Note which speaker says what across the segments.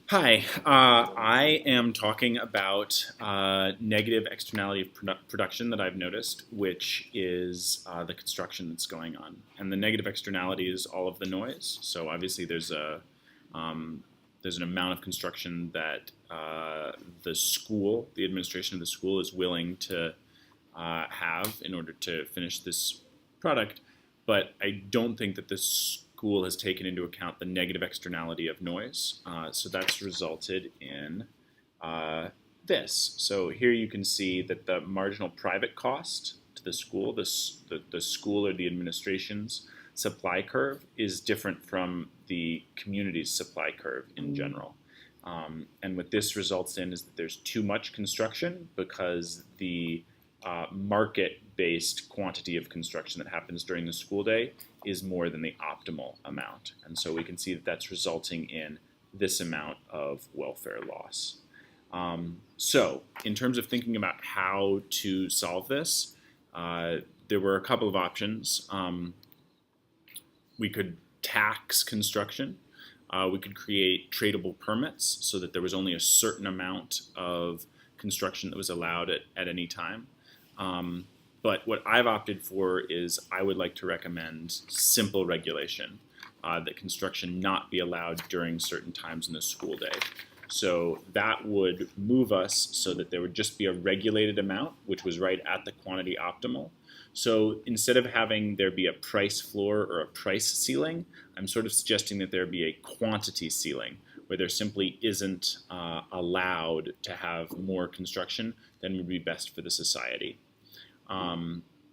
Speaker 1: Hi, I am talking about negative externality of production that I've noticed, which is the construction that's going on. And the negative externality is all of the noise. So obviously there's an amount of construction that the school, the administration of the school, is willing to have in order to finish this product. But I don't think that this school has taken into account the negative externality of noise. So that's resulted in this. So here you can see that the marginal private cost to the school, the school or the administration's supply curve, is different from the community's supply curve in general. And what this results in is that there's too much construction because the market-based quantity of construction that happens during the school day is more than the optimal amount. And so we can see that that's resulting in this amount of welfare loss. So in terms of thinking about how to solve this, there were a couple of options. We could tax construction. We could create tradable permits so that there was only a certain amount of construction that was allowed at any time. But what I've opted for is I would like to recommend simple regulation, that construction not be allowed during certain times in the school day. So that would move us so that there would just be a regulated amount, which was right at the quantity optimal. So instead of having there be a price floor or a price ceiling, I'm sort of suggesting that there be a quantity ceiling, where there simply isn't allowed to have more construction than would be best for the society.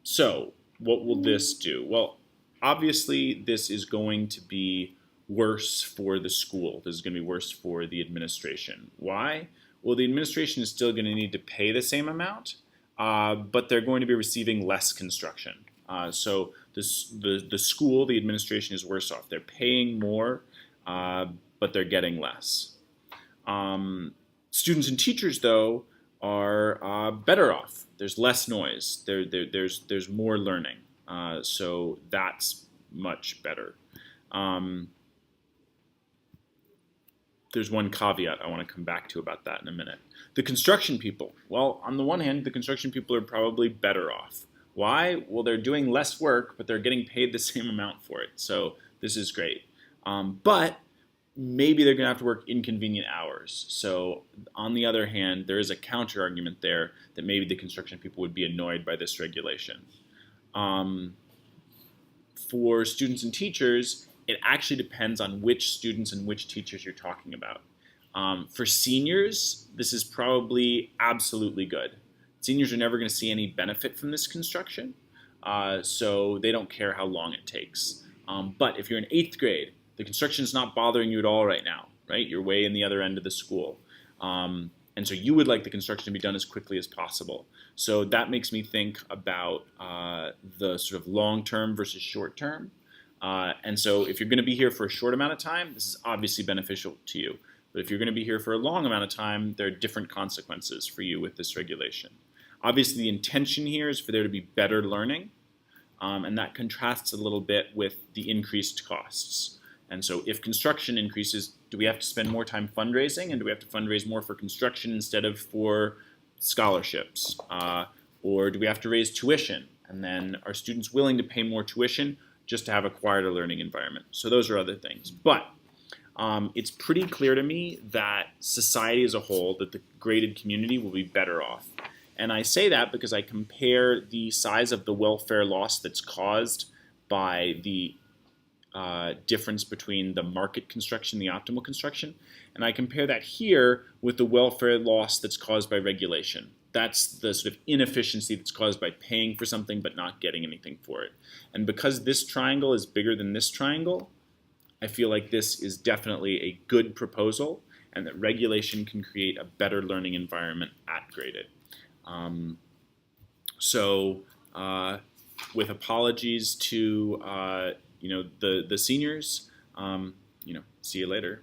Speaker 1: So what will this do? Well, obviously this is going to be worse for the school. This is going to be worse for the administration. Why? Well, the administration is still going to need to pay the same amount, but they're going to be receiving less construction. So the school, the administration is worse off. They're paying more, but they're getting less. Students and teachers, though, are better off. There's less noise. There's more learning. So that's much better. There's one caveat I want to come back to about that in a minute. The construction people. Well, on the one hand, the construction people are probably better off. Why? Well, they're doing less work, but they're getting paid the same amount for it. So this is great. But maybe they're going to have to work inconvenient hours. So on the other hand, there is a counter argument there that maybe the construction people would be annoyed by this regulation. For students and teachers, it actually depends on which students and which teachers you're talking about. For seniors, this is probably absolutely good. Seniors are never going to see any benefit from this construction, so they don't care how long it takes. But if you're in 8th grade, the construction is not bothering you at all right now, right? You're way in the other end of the school. And so you would like the construction to be done as quickly as possible. So that makes me think about the sort of long-term versus short-term. And so if you're going to be here for a short amount of time, this is obviously beneficial to you. But if you're going to be here for a long amount of time, there are different consequences for you with this regulation. Obviously, the intention here is for there to be better learning, and that contrasts a little bit with the increased costs. And so if construction increases, do we have to spend more time fundraising, and do we have to fundraise more for construction instead of for scholarships? Or do we have to raise tuition? And then are students willing to pay more tuition just to have a quieter learning environment? So those are other things. But it's pretty clear to me that society as a whole, that the graded community will be better off. And I say that because I compare the size of the welfare loss that's caused by the difference between the market construction and the optimal construction. And I compare that here with the welfare loss that's caused by regulation. That's the sort of inefficiency that's caused by paying for something but not getting anything for it. And because this triangle is bigger than this triangle, I feel like this is definitely a good proposal, and that regulation can create a better learning environment at graded. With apologies to the seniors, see you later.